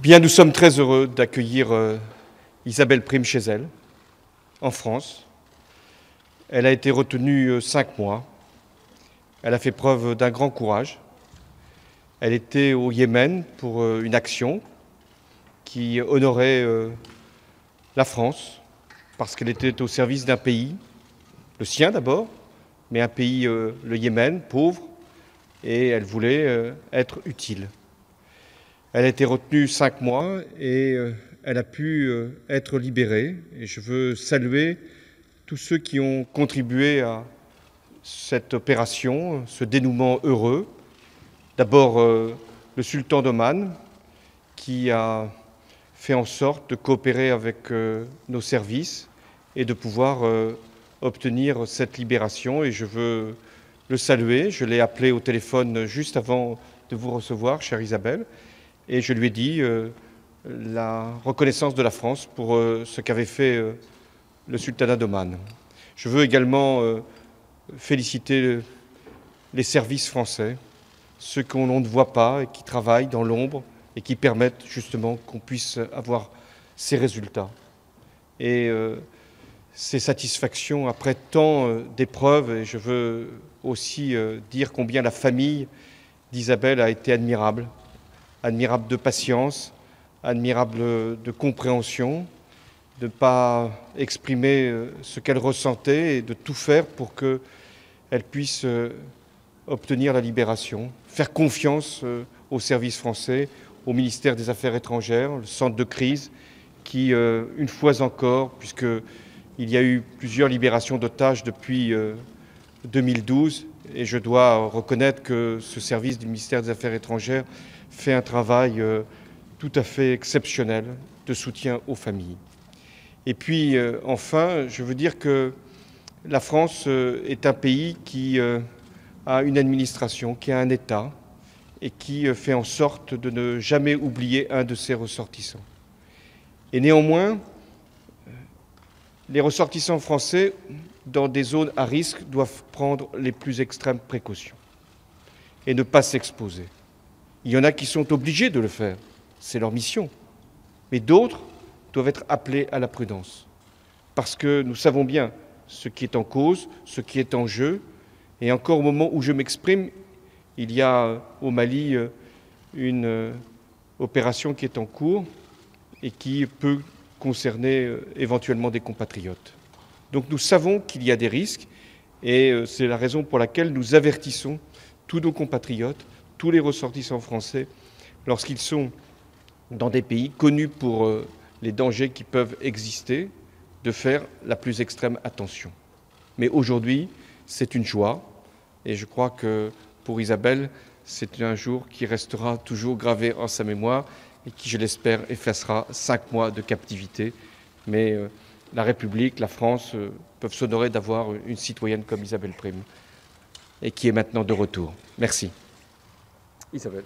Bien, nous sommes très heureux d'accueillir Isabelle Prime chez elle, en France. Elle a été retenue 5 mois. Elle a fait preuve d'un grand courage. Elle était au Yémen pour une action qui honorait la France, parce qu'elle était au service d'un pays, le sien d'abord, mais un pays, le Yémen, pauvre, et elle voulait être utile. Elle a été retenue 5 mois et elle a pu être libérée. Et je veux saluer tous ceux qui ont contribué à cette opération, ce dénouement heureux. D'abord le sultan d'Oman, qui a fait en sorte de coopérer avec nos services et de pouvoir obtenir cette libération. Et je veux le saluer. Je l'ai appelé au téléphone juste avant de vous recevoir, chère Isabelle. Et je lui ai dit la reconnaissance de la France pour ce qu'avait fait le sultanat d'Oman. Je veux également féliciter les services français, ceux qu'on ne voit pas et qui travaillent dans l'ombre et qui permettent justement qu'on puisse avoir ces résultats. Et ces satisfactions après tant d'épreuves, et je veux aussi dire combien la famille d'Isabelle a été admirable de patience, admirable de compréhension, de ne pas exprimer ce qu'elle ressentait et de tout faire pour qu'elle puisse obtenir la libération, faire confiance aux services français, au ministère des Affaires étrangères, le centre de crise, qui, une fois encore, puisqu'il y a eu plusieurs libérations d'otages depuis 2012, et je dois reconnaître que ce service du ministère des Affaires étrangères fait un travail tout à fait exceptionnel de soutien aux familles. Et puis, enfin, je veux dire que la France est un pays qui a une administration, qui a un État, et qui fait en sorte de ne jamais oublier un de ses ressortissants. Et néanmoins, les ressortissants français, dans des zones à risque, doivent prendre les plus extrêmes précautions et ne pas s'exposer. Il y en a qui sont obligés de le faire, c'est leur mission. Mais d'autres doivent être appelés à la prudence. Parce que nous savons bien ce qui est en cause, ce qui est en jeu. Et encore au moment où je m'exprime, il y a au Mali une opération qui est en cours et qui peut concerner éventuellement des compatriotes. Donc nous savons qu'il y a des risques et c'est la raison pour laquelle nous avertissons tous nos compatriotes, tous les ressortissants français, lorsqu'ils sont dans des pays connus pour les dangers qui peuvent exister, de faire la plus extrême attention. Mais aujourd'hui, c'est une joie, et je crois que pour Isabelle, c'est un jour qui restera toujours gravé en sa mémoire et qui, je l'espère, effacera 5 mois de captivité. Mais la République, la France, peuvent s'honorer d'avoir une citoyenne comme Isabelle Prime, et qui est maintenant de retour. Merci. Isabelle.